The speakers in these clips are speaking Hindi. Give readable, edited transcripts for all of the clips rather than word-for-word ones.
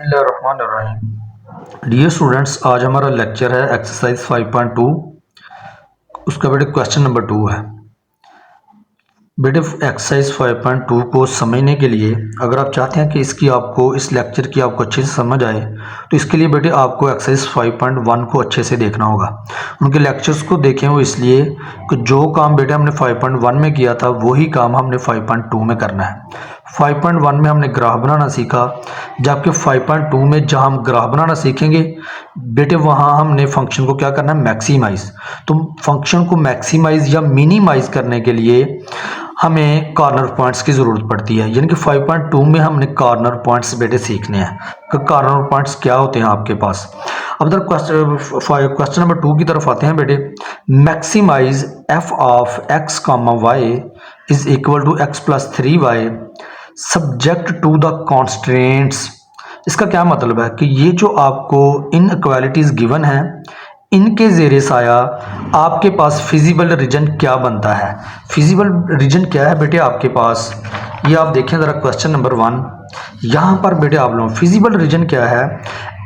बिस्मिल्लाहिर्रहमानिर्रहीम। डियर स्टूडेंट्स, आज हमारा लेक्चर है एक्सरसाइज 5.2। उसका बेटे क्वेश्चन नंबर 2 है। बेटे एक्सरसाइज 5.2 को समझने के लिए अगर आप चाहते हैं कि इस लेक्चर की आपको अच्छे से समझ आए तो इसके लिए बेटे आपको एक्सरसाइज 5.1 को अच्छे से देखना होगा। उनके लेक्चर्स को देखें वो इसलिए कि जो काम बेटे हमने 5.1 में किया था वही काम हमने 5.2 में करना है। 5.1 में हमने ग्राफ बनाना सीखा, जबकि 5.2 में जहाँ हम ग्राफ बनाना सीखेंगे बेटे वहाँ हमने फंक्शन को क्या करना है, मैक्सिमाइज। तो फंक्शन को मैक्सिमाइज या मिनिमाइज करने के लिए हमें कॉर्नर पॉइंट्स की ज़रूरत पड़ती है। यानी कि 5.2 में हमने कॉर्नर पॉइंट्स बेटे सीखने हैं कि कॉर्नर पॉइंट्स क्या होते हैं आपके पास। अब इधर क्वेश्चन नंबर 2 की तरफ आते हैं बेटे। Maximize F of X comma Y is equal to X plus 3y subject to the constraints. इसका क्या मतलब है कि ये जो आपको इनइक्वालिटीज गिवन है इनके ज़ेरे साया आपके पास फिजिबल रीजन क्या बनता है। फिजिबल रीजन क्या है बेटे आपके पास, ये आप देखें ज़रा क्वेश्चन नंबर 1। यहाँ पर बेटे आप लोग फिजिबल रीजन क्या है,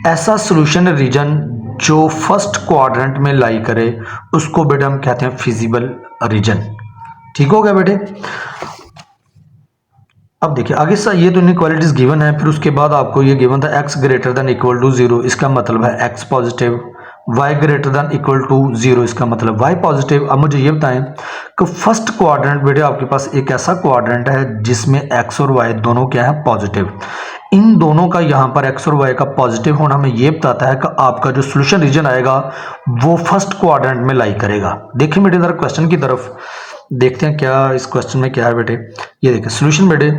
ऐसा सोल्यूशन रीजन जो फर्स्ट क्वाड्रेंट में लाई करे उसको बेटे हम कहते हैं फिजिबल रीजन। ठीक हो गया बेटे। अब देखिए आगे से ये तो इनइक्वालिटीज गिवन है, फिर उसके बाद आपको ये गिवन था x greater than equal to 0, इसका मतलब है x positive. y greater than equal to 0, इसका मतलब y पॉजिटिव। अब मुझे ये बताएं कि फर्स्ट क्वाड्रेंट बेटे आपके पास एक ऐसा क्वाड्रेंट है जिसमें x और y दोनों क्या है, पॉजिटिव। इन दोनों का यहाँ पर x और y का पॉजिटिव होना हमें ये बताता है कि आपका जो सोल्यूशन रीजन आएगा वो फर्स्ट क्वाड्रेंट में लाई करेगा। देखिए बेटे जरा क्वेश्चन की तरफ देखते हैं क्या इस क्वेश्चन में क्या है बेटे। ये देखिए सोल्यूशन बेटे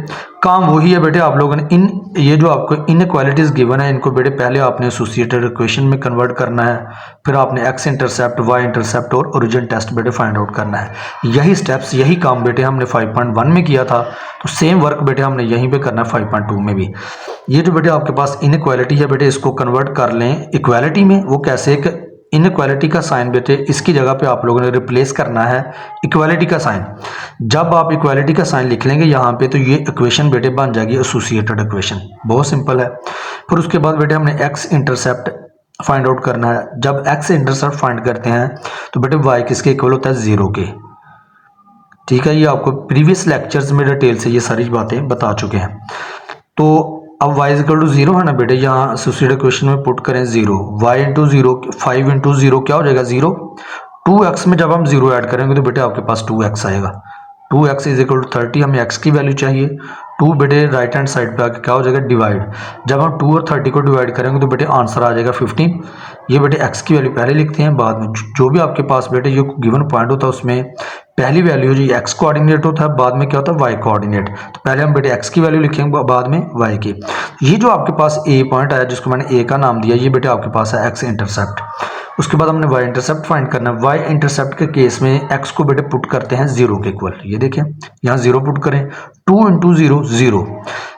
काम वही है बेटे, आप लोगों ने ये जो आपको इनइक्वालिटीज गिवन है इनको बेटे पहले आपने एसोसिएटेड इक्वेशन में कन्वर्ट करना है, फिर आपने एक्स इंटरसेप्ट, वाई इंटरसेप्ट और ओरिजिन टेस्ट बेटे फाइंड आउट करना है। यही स्टेप्स, यही काम बेटे हमने 5.1 में किया था, तो सेम वर्क बेटे हमने यहीं पे करना है 5.2 में भी। ये जो बेटे आपके पास इनइक्वालिटी है बेटे इसको कन्वर्ट कर लें इक्वालिटी में। वो कैसे, इनइक्वालिटी का साइन बेटे इसकी जगह पे आप लोगों ने रिप्लेस करना है इक्वालिटी का साइन। जब आप इक्वालिटी का साइन लिख लेंगे यहाँ पे तो ये इक्वेशन बेटे बन जाएगी एसोसिएटेड इक्वेशन। बहुत सिंपल है। फिर उसके बाद बेटे हमने एक्स इंटरसेप्ट फाइंड आउट करना है। जब एक्स इंटरसेप्ट फाइंड करते हैं तो बेटे वाई किसके इक्वल होता है, 0 के। ठीक है, ये आपको प्रीवियस लेक्चर्स में डिटेल से ये सारी बातें बता चुके हैं। तो अब y इक्वल टू 0 है ना बेटे, यहाँ एसोसिएटेड इक्वेशन में पुट करें 0, y इंटू 0, 5 इंटू 0 क्या हो जाएगा 0। 2x में जब हम 0 ऐड करेंगे तो बेटे आपके पास 2x आएगा। 2x इज इक्वल टू 30, हमें x की वैल्यू चाहिए। 2 बेटे राइट हैंड साइड पे आके क्या हो जाएगा, डिवाइड। जब हम 2 और 30 को डिवाइड करेंगे तो बेटे आंसर आ जाएगा 15। ये बेटे x की वैल्यू पहले लिखते हैं, बाद में जो भी आपके पास बेटे जो गिवन पॉइंट होता है उसमें पहली वैल्यू जो x कोऑर्डिनेट होता है, बाद में क्या होता है y कोऑर्डिनेट। तो पहले हम बेटे x की वैल्यू लिखेंगे, बाद में y की। ये जो आपके पास a पॉइंट आया जिसको मैंने a का नाम दिया, ये बेटे आपके पास है x इंटरसेप्ट। उसके बाद हमने y इंटरसेप्ट फाइंड करना है। y इंटरसेप्ट के केस में x को बेटे पुट करते हैं 0 के इक्वल। ये देखें यहाँ 0 पुट करें, 2 इंटू 0 0,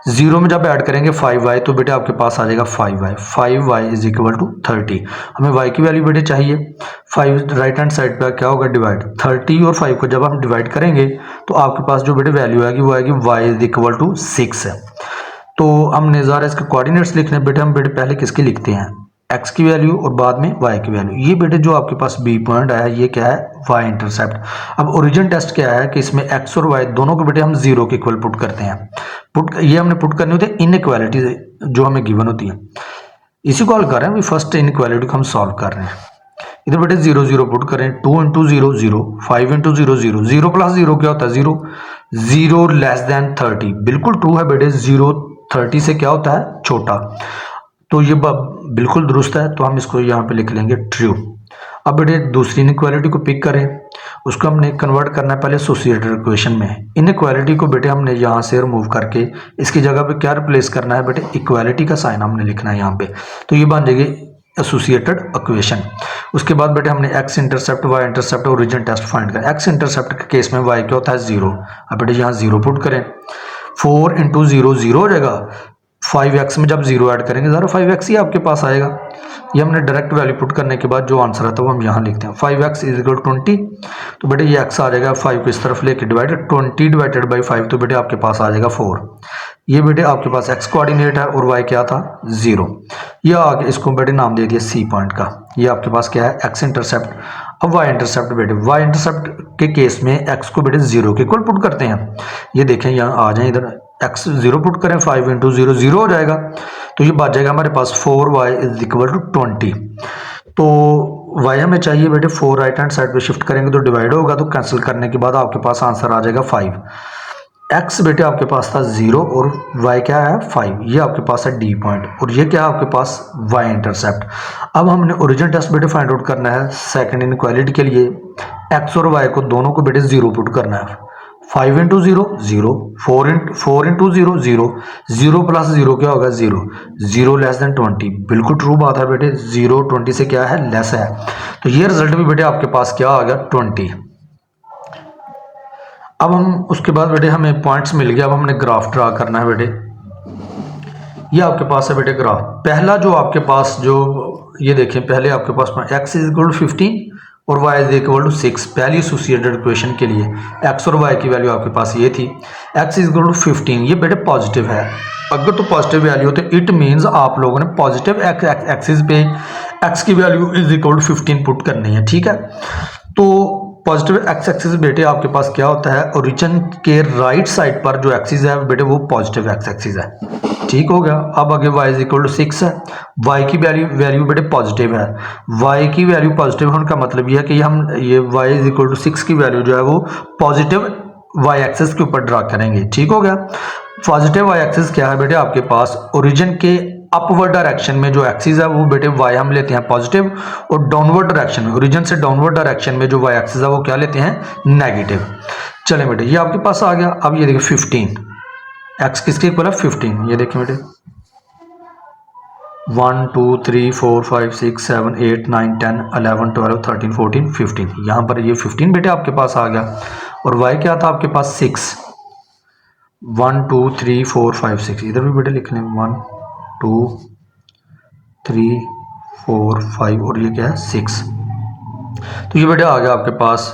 0 में जब ऐड करेंगे 5y तो बेटे आपके पास आ जाएगा 5y। 5y is equal to 30। हमें y की वैल्यू बेटे चाहिए। 5 राइट हैंड साइड पे क्या होगा, डिवाइड। 30 और 5 को जब हम डिवाइड करेंगे तो आपके पास जो बेटे वैल्यू आएगी वो आएगी y इज इक्वल टू 6 है। तो हमने ज़रा इसके कोऑर्डिनेट्स लिखने बेटे, हम बेटे पहले किसके लिखते हैं, x की वैल्यू और बाद में y की वैल्यू। ये बेटे जो आपके पास b पॉइंट आया ये क्या है, y इंटरसेप्ट। अब ओरिजिन टेस्ट क्या है कि इसमें x और y दोनों को बेटे हम 0 के इक्वल पुट करते हैं। ये हमने पुट करनी होती है इनइक्वालिटी जो हमें गिवन होती है, इसी को हल कर रहे हैं। फर्स्ट इनइक्वालिटी को हम सॉल्व कर रहे हैं। इधर बेटे 0 0 पुट करें, 2 इंटू 0 0, 5 इंटू 0 0, 0 प्लस 0 क्या होता है 0, 0 लेस देन 30 बिल्कुल ट्रू है बेटे। 0 30 से क्या होता है, छोटा, तो ये बिल्कुल दुरुस्त है, तो हम इसको यहाँ पे लिख लेंगे ट्रू। अब बेटे दूसरी इनइक्वालिटी को पिक करें, उसको हमने कन्वर्ट करना है पहले एसोसिएटेड इक्वेशन में। इनइक्वालिटी को बेटे हमने यहाँ से रिमूव करके इसकी जगह पे क्या रिप्लेस करना है बेटे, इक्वालिटी का साइन हमने लिखना है यहाँ पे, तो ये बन जाएगी एसोसिएटेड इक्वेशन। उसके बाद बेटे हमने x इंटरसेप्ट, y इंटरसेप्ट और ओरिजिन टेस्ट फाइंड करना। x इंटरसेप्ट के केस में y क्या होता है 0। अब बेटे यहाँ 0 पुट करें, 4 इंटू 0 0 हो जाएगा। 5x में जब 0 ऐड करेंगे ज़रा 5x ही आपके पास आएगा। ये हमने डायरेक्ट वैल्यू पुट करने के बाद जो आंसर आता है वो हम यहाँ लिखते हैं, 5x इज इक्वल 20। तो बेटे ये x आ जाएगा, 5 को इस तरफ लेके डिवाइड, 20 डिवाइडेड बाई 5 तो बेटे आपके पास आ जाएगा 4। ये बेटे आपके पास एक्स कोऑर्डिनेट है और वाई क्या था 0। ये आगे इसको बेटे नाम दे दिया सी पॉइंट का। ये आपके पास क्या है एक्स इंटरसेप्ट। अब वाई इंटरसेप्ट बेटे वाई इंटरसेप्ट के केस में एक्स को बेटे 0 के इक्वल पुट करते हैं। ये देखें यहाँ आ जाए इधर एक्स 0 पुट करें 5 इंटू 0 0 हो जाएगा। तो ये बच जाएगा हमारे पास 4y इज इक्वल टू 20। तो y हमें चाहिए बेटे 4 राइट हैंड साइड पे शिफ्ट करेंगे तो डिवाइड होगा, तो कैंसिल करने के बाद आपके पास आंसर आ जाएगा 5। x बेटे आपके पास था 0 और y क्या है 5। ये आपके पास है डी पॉइंट और ये क्या है आपके पास y इंटरसेप्ट। अब हमने ओरिजिन टेस्ट बेटे फाइंड आउट करना है सेकंड इनइक्वालिटी के लिए। x और y को दोनों को बेटे 0 पुट करना है। 5 इंटू 0 0, 4 इंटू 0 0, 0 प्लस 0 क्या होगा 0, 0 लेस देन 20। बिल्कुल ट्रू बात है बेटे, 0 20 से क्या है लेस है। तो ये रिजल्ट भी बेटे आपके पास क्या आ गया 20। अब हम उसके बाद बेटे हमें पॉइंट्स मिल गया। अब हमने ग्राफ ड्रा करना है बेटे। ये आपके पास है बेटे ग्राफ। पहला जो आपके पास जो ये देखें, पहले आपके पास एक्स इज इक्वल टू 15 और y इज इक्वल टू 6। पहली एसोसिएटेड इक्वेशन के लिए x और y की वैल्यू आपके पास ये थी। x इज इक्वल टू 15, ये बेटे पॉजिटिव है। अगर तो पॉजिटिव वैल्यू हो तो इट मीन्स आप लोगों ने पॉजिटिव एक्सिस पे x की value is equal to 15 put करनी है, ठीक है। तो पॉजिटिव एक्स एक्सिस बेटे आपके पास क्या होता है, ओरिजिन के राइट साइड पर जो एक्सिस है बेटे वो पॉजिटिव एक्स एक्सिस है, ठीक हो गया। अब आगे y इज इक्वल टू 6 है। y की वैल्यू बेटे पॉजिटिव है। y की वैल्यू पॉजिटिव होने का मतलब यह है कि हम ये y इज इक्वल टू 6 की वैल्यू जो है वो पॉजिटिव y एक्सिस के ऊपर ड्रा करेंगे, ठीक हो गया। पॉजिटिव y एक्सिस क्या है बेटे आपके पास, ओरिजिन के अपवर्ड डायरेक्शन में जो एक्सिस है वो बेटे y हम लेते हैं पॉजिटिव, और डाउनवर्ड डायरेक्शन में ओरिजिन से डाउनवर्ड डायरेक्शन में जो y एक्सिस है वो क्या लेते हैं नेगेटिव। चले बेटे ये आपके पास आ गया। अब ये देखिए 15 x किसके इक्वल है 15। ये देखिए बेटे 1 2 3 4 5 6 7 8 9 10 11 12 13 14 15। यहाँ पर ये 15 बेटे आपके पास आ गया। और y क्या था आपके पास 6। 1 2 3 4 5 6, इधर भी बेटे लिख लें 1 2 3 4 5 और ये क्या है 6। तो ये बेटे आ गया आपके पास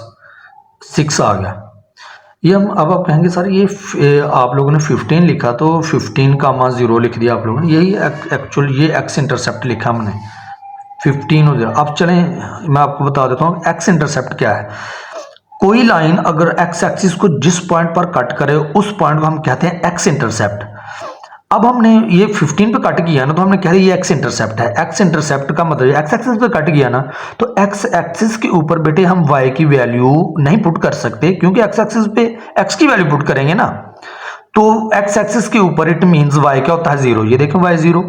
6 आ गया। ये हम अब आप कहेंगे सर ये आप लोगों ने 15 लिखा तो 15 का मान 0 लिख दिया आप लोगों ने, यही एक्चुअल ये एक्स इंटरसेप्ट लिखा हमने 15 और 0। अब चलें मैं आपको बता देता हूँ एक्स इंटरसेप्ट क्या है। कोई लाइन अगर एक्स एक्सिस को जिस पॉइंट पर कट करे उस पॉइंट को हम कहते हैं एक्स इंटरसेप्ट। अब हमने ये 15 पे कट किया ना तो हमने कह रहे ये एक्स इंटरसेप्ट है। एक्स इंटरसेप्ट का मतलब एक्स एक्सिस पे कट किया ना तो एक्स एक्सिस के ऊपर बेटे हम वाई की वैल्यू नहीं पुट कर सकते, क्योंकि एक्स एक्सिस पे एक्स की वैल्यू पुट करेंगे ना तो एक्स एक्सिस के ऊपर इट मींस वाई क्या होता है 0। ये देखें वाई 0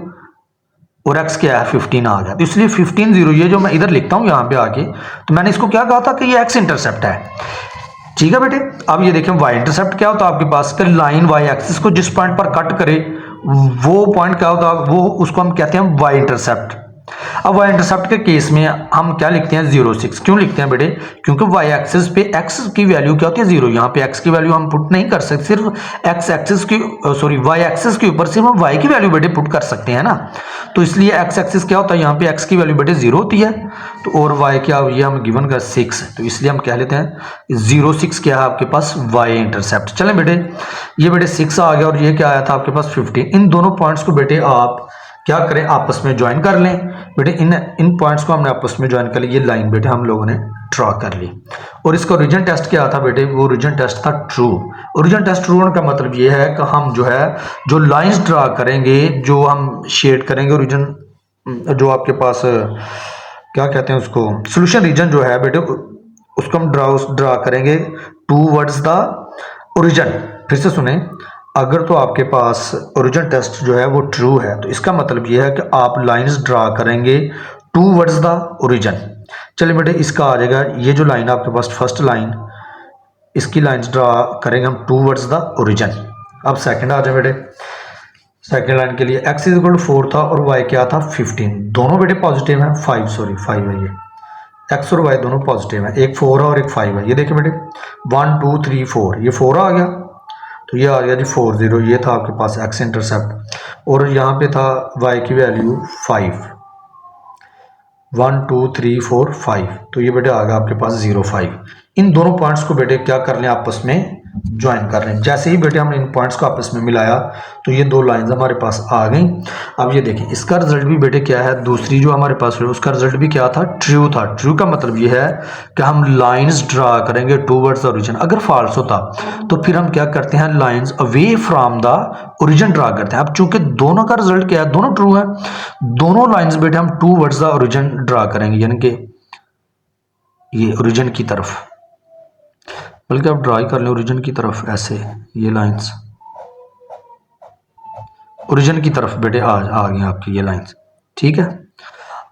और एक्स क्या है 15 आ गया। तो इसलिए 15 0 ये जो मैं इधर लिखता हूं यहां पे आके, तो मैंने इसको क्या कहा था कि ये एक्स इंटरसेप्ट है, ठीक है बेटे। अब ये देखें वाई इंटरसेप्ट क्या होता है आपके पास कि लाइन वाई एक्सिस को जिस पॉइंट पर कट करे वो पॉइंट क्या होता है, वो उसको हम कहते हैं वाई इंटरसेप्ट। अब वाई इंटरसेप्ट के केस में हम क्या लिखते हैं 0 6। क्यों लिखते हैं बेटे, क्योंकि वाई एक्सिस पे एक्स की वैल्यू क्या होती है 0। यहाँ पे एक्स की वैल्यू हम पुट नहीं कर सकते, सिर्फ एक्स एक्सिस की वाई एक्सिस के ऊपर सिर्फ हम वाई की वैल्यू बेटे पुट कर सकते हैं ना। तो इसलिए एक्स एक्सिस क्या होता है, यहाँ पे एक्स की वैल्यू बेटे 0 होती है तो, और वाई क्या ये हम गिवन कर 6, तो इसलिए हम कह लेते हैं 0 6 क्या है आपके पास वाई इंटरसेप्ट। चलें बेटे ये बेटे 6 आ गया और ये क्या आया था आपके पास 15। इन दोनों पॉइंट्स को बेटे आप क्या करें आपस में ज्वाइन कर लें बेटे। इन पॉइंट्स को हमने आपस में ज्वाइन कर लिया, ये लाइन बेटे हम लोगों ने ड्रॉ कर ली। और इसका ओरिजिन टेस्ट क्या था बेटे, वो ओरिजिन टेस्ट था ट्रू। ओरिजिन टेस्ट ट्रू होने का मतलब ये है कि हम जो है जो लाइंस ड्रा करेंगे, जो हम शेड करेंगे ओरिजिन जो आपके पास क्या कहते हैं उसको सोल्यूशन रीजन जो है बेटे उसको हम ड्रा करेंगे टूवर्ड्स द ओरिजिन। फिर से सुने, अगर तो आपके पास ओरिजिन टेस्ट जो है वो ट्रू है तो इसका मतलब ये है कि आप लाइंस ड्रा करेंगे टूवर्ड्स द ओरिजिन। चलिए बेटे इसका आ जाएगा, ये जो लाइन आपके पास फर्स्ट लाइन इसकी लाइंस ड्रा करेंगे हम टूवर्ड्स द ओरिजिन। अब सेकंड आ जाए बेटे, सेकंड लाइन के लिए x इज इक्वल टू 4 था और y क्या था 15। दोनों बेटे पॉजिटिव हैं, 5 है ये x और y दोनों पॉजिटिव हैं, एक 4 है और एक 5 है। ये देखिए बेटे 1 2 3 4 ये 4 आ गया तो ये आ गया जी 4 0। ये था आपके पास x इंटरसेप्ट और यहाँ पे था y की वैल्यू 5 1 2 3 4 5, तो ये बेटे आ गया आपके पास 0 5। इन दोनों पॉइंट्स को बेटे क्या कर लें, आपस में ज्वाइन कर लें। जैसे ही बेटे हमने इन पॉइंट्स को आपस में मिलाया तो ये दो लाइंस हमारे पास आ गई। अब ये देखें इसका रिजल्ट भी बेटे क्या है, दूसरी जो हमारे पास है उसका रिजल्ट भी क्या था, ट्रू था। ट्रू का मतलब ये है कि हम लाइंस ड्रा करेंगे टूवर्ड्स द ओरिजिन। अगर फॉल्स होता तो फिर हम क्या करते हैं, lines away from the origin draw करते हैं। अब चूंकि दोनों का रिजल्ट क्या है, दोनों ट्रू है, दोनों लाइंस बेटे हम टूवर्ड्स द ओरिजिन ड्रा करेंगे, यानी कि ये ओरिजिन की तरफ, बल्कि आप ड्राई कर लें ओरिजिन की तरफ, ऐसे ये लाइंस ओरिजिन की तरफ बेटे आ गई आपकी ये लाइंस, ठीक है।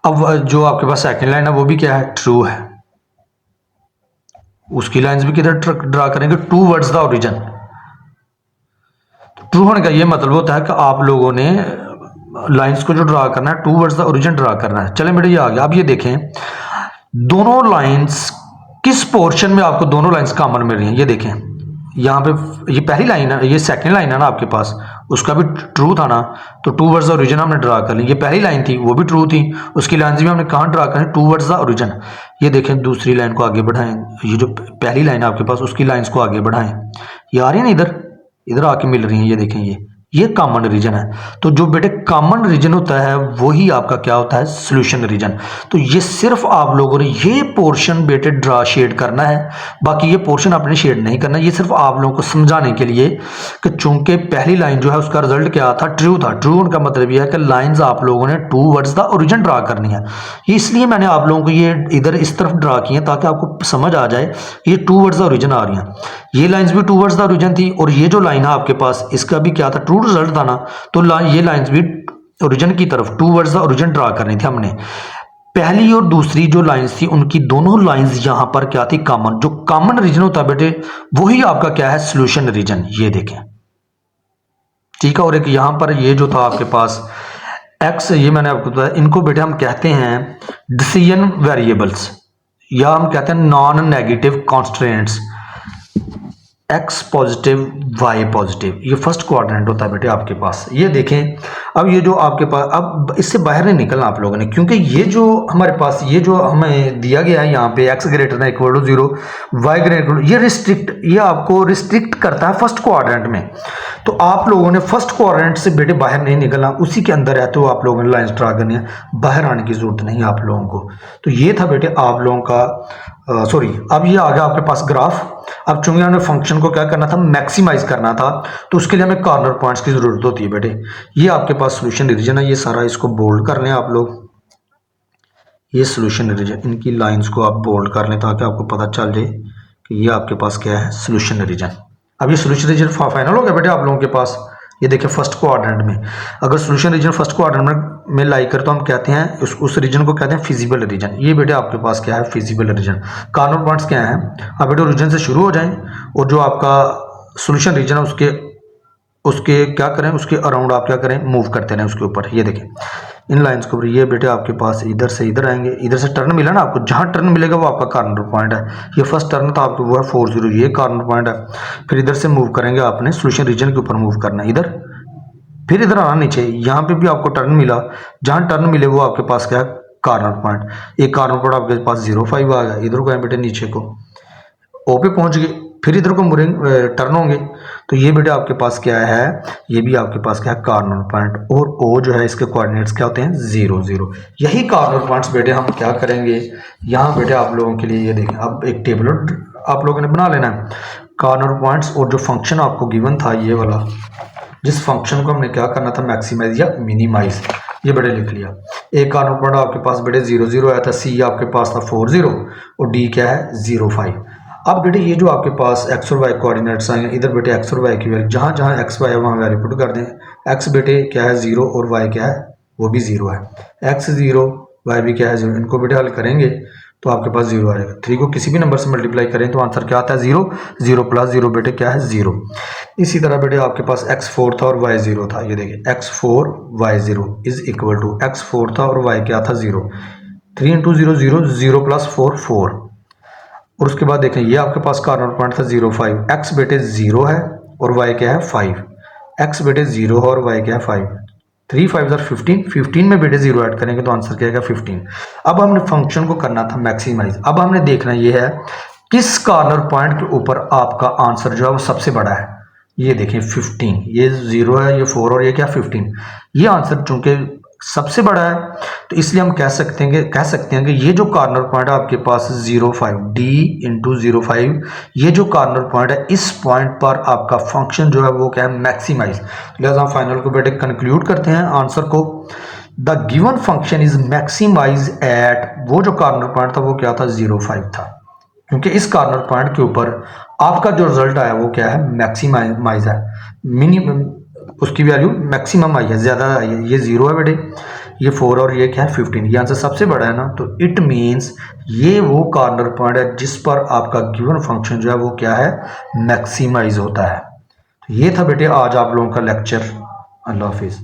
अब जो आपके पास सेकंड लाइन है वो भी क्या है, ट्रू है, उसकी लाइंस भी किधर ड्रा करेंगे, टूवर्ड्स द ओरिजिन। ट्रू होने का ये मतलब होता है कि आप लोगों ने लाइंस को जो ड्रा करना है टूवर्ड्स द ओरिजिन ड्रा करना है। चले बेटे ये आ गया। अब ये देखें दोनों लाइंस किस पोर्शन में आपको दोनों लाइंस कॉमन मिल रही हैं, ये देखें यहाँ पे ये पहली लाइन है, ये सेकंड लाइन है ना आपके पास, उसका भी ट्रू था ना, तो टूवर्ड्स द ओरिजिन हमने ड्रा कर ली। ये पहली लाइन थी वो भी ट्रू थी, उसकी लाइंस भी हमने कहाँ ड्रा करें, टूवर्ड्स द ओरिजिन। ये देखें दूसरी लाइन को आगे बढ़ाएं, ये जो पहली लाइन है आपके पास उसकी लाइंस को आगे बढ़ाएं, ये आ रही है ना इधर, इधर आके मिल रही है, ये देखें ये कॉमन रीजन है। तो जो बेटे कॉमन रीजन होता है वही आपका क्या होता है, सॉल्यूशन रीजन। तो ये सिर्फ आप लोगों ने ये पोर्शन बेटे ड्रा शेड करना है, बाकी ये पोर्शन आपने शेड नहीं करना। ये सिर्फ आप लोगों को समझाने के लिए कि चूंकि पहली लाइन जो है उसका रिजल्ट क्या था, ट्रू था। ट्रू उनका मतलब यह है कि लाइंस आप लोगों ने टूवर्ड्स द ओरिजिन ड्रा करनी है। इसलिए मैंने आप लोगों को ये इधर इस तरफ ड्रा किए ताकि आपको समझ आ जाए ये टूवर्ड्स द ओरिजिन आ रही हैं। ये लाइंस भी टूवर्ड्स द ओरिजिन थी, और ये जो लाइन है आपके पास इसका भी क्या था, ट्रू रिजल्ट था ना, तो ये लाइंस भी ओरिजिन की तरफ टूवर्ड्स द ओरिजिन ड्रा करनी थी हमने। पहली और दूसरी जो लाइंस थी उनकी दोनों लाइंस यहां पर क्या थी, कॉमन। जो कॉमन रीजन होता है बेटे वही आपका क्या है, सॉल्यूशन रीजन। ये देखें ठीक है। और एक यहां पर ये जो था आपके पास एक्स, ये मैंने आपको बताया, इनको बेटे हम कहते हैं डिसीजन वेरिएबल्स, या हम कहते हैं non negative constraints. X positive Y positive, ये फर्स्ट क्वाड्रेंट होता है बेटे आपके पास। ये देखें अब ये जो आपके पास, अब इससे बाहर नहीं निकलना आप लोगों ने, क्योंकि ये जो हमारे पास ये जो हमें दिया गया है यहाँ पे X greater than equal to 0 Y greater, ये रिस्ट्रिक्ट, ये आपको रिस्ट्रिक्ट करता है फर्स्ट क्वाड्रेंट में। तो आप लोगों ने फर्स्ट क्वाड्रेंट से बेटे बाहर नहीं निकलना, उसी के अंदर रहते हो आप लोगों ने लाइंस ड्रा करनी है, बाहर आने की जरूरत नहीं आप लोगों को। तो ये था बेटे आप लोगों का सॉरी, अब ये आ गया आपके पास ग्राफ। अब चूंकि हमने फंक्शन को क्या करना था, मैक्सिमाइज करना था, तो उसके लिए हमें कॉर्नर पॉइंट्स की जरूरत होती है बेटे। ये आपके पास सॉल्यूशन रीजन है, ये सारा इसको बोल्ड कर लें आप लोग, ये सॉल्यूशन रीजन, इनकी लाइंस को आप बोल्ड कर लें ताकि आपको पता चल जाए कि ये आपके पास क्या है, सॉल्यूशन रीजन। अब ये सॉल्यूशन रीजन फाइनल हो गया बेटे आप लोगों के पास। ये देखिए फर्स्ट क्वाड्रेंट में, अगर सॉल्यूशन रीजन फर्स्ट क्वाड्रेंट में लाई कर तो हम कहते हैं उस रीजन को कहते हैं फिजिबल रीजन। ये बेटे आपके पास क्या है, फिजिबल रीजन। कॉर्नर पॉइंट्स क्या हैं, आप बेटे ओरिजिन से शुरू हो जाएं और जो आपका सॉल्यूशन रीजन है उसके क्या करें, उसके अराउंड आप क्या करें, मूव करते रहें उसके ऊपर। ये देखें इन लाइंस के ऊपर, ये बेटे आपके पास इधर से इधर आएंगे, इधर से टर्न मिला ना आपको, जहां टर्न मिलेगा वो आपका कॉर्नर पॉइंट है। ये फर्स्ट टर्न था आपको, वो है 40, ये कॉर्नर पॉइंट है। फिर इधर से मूव करेंगे आपने, सॉल्यूशन रीजन के ऊपर मूव करना है इधर, फिर इधर आना नीचे, यहाँ पे भी आपको टर्न मिला, जहां टर्न मिले वो आपके पास क्या है, कॉर्नर पॉइंट। एक कॉर्नर पॉइंट आपके पास 0.5 आ गया, इधर को आए बेटे नीचे को ओ पे पहुंच गए, फिर इधर को मुड़ेंगे टर्न होंगे, तो ये बेटे आपके पास क्या है, ये भी आपके पास क्या है, कॉर्नर पॉइंट। और ओ जो है इसके कोऑर्डिनेट्स क्या होते हैं, 0 0। यही कॉर्नर पॉइंट्स बेटे हम क्या करेंगे, यहाँ बेटे आप लोगों के लिए ये देखें, अब एक टेबल आप लोगों ने बना लेना है कॉर्नर पॉइंट्स, और जो फंक्शन आपको गिवन था ये वाला, जिस फंक्शन को हमने क्या करना था, मैक्सिमाइज या मिनिमाइज, ये बेटे लिख लिया। एक कॉर्नर पॉइंट आपके पास बेटे 0 0 आया था, सी आपके पास था 4 0 और डी क्या है 0 5। अब बेटे ये जो आपके पास एक्स और वाई कोऑर्डिनेट्स आए हैं, इधर बेटे एक्स और वाई की वैल्यू जहाँ जहाँ एक्स वाई है वहाँ वैल्यू पुट कर दें। एक्स बेटे क्या है 0 और वाई क्या है, वो भी 0 है। एक्स 0 वाई भी क्या है 0, इनको बेटे हल करेंगे तो आपके पास 0 आएगा। 3 को किसी भी नंबर से मल्टीप्लाई करें तो आंसर क्या आता है 0, 0 प्लस 0 बेटे क्या है 0। इसी तरह बेटे आपके पास x4 था और y0 था, ये देखिए x4 y0 is equal to x4 था और y क्या था 0, 3 इंटू 0 0, 0 प्लस 4 4। और उसके बाद देखें ये आपके पास कॉर्नर पॉइंट था 0 5, x बेटे 0 है और y क्या है 5, x बेटे 0 है और y क्या है 5, 3 5 15, 15 में बेटे 0 ऐड करेंगे तो आंसर क्या आएगा 15। अब हमने फंक्शन को करना था मैक्सिमाइज। अब हमने देखना ये है किस कॉर्नर पॉइंट के ऊपर आपका आंसर जो है वो सबसे बड़ा है? ये देखें 15, ये 0 है, ये 4 और ये क्या 15। ये आंसर चूंकि सबसे बड़ा है तो इसलिए हम कह सकते हैं कि ये जो कॉर्नर पॉइंट है आपके पास 05 d इंटू 05, ये जो कॉर्नर पॉइंट है इस पॉइंट पर आपका फंक्शन जो है वो क्या है? मैक्सिमाइज। लिहाजा हम फाइनल को बेटे कंक्लूड करते हैं आंसर को। The given function is maximize at, वो जो कॉर्नर पॉइंट था वो क्या था? 05 था, क्योंकि इस कॉर्नर पॉइंट के ऊपर आपका जो रिजल्ट आया वो क्या है? मैक्सिमाइज है, मिनिमम उसकी वैल्यू मैक्सिमम आई है, ज़्यादा आई है। ये 0 है बेटे, ये 4 और ये क्या है 15, ये आंसर सबसे बड़ा है ना, तो इट मीन्स ये वो कॉर्नर पॉइंट है जिस पर आपका गिवन फंक्शन जो है वो क्या है? मैक्सिमाइज होता है। तो ये था बेटे आज आप लोगों का लेक्चर। अल्लाह हाफिज़।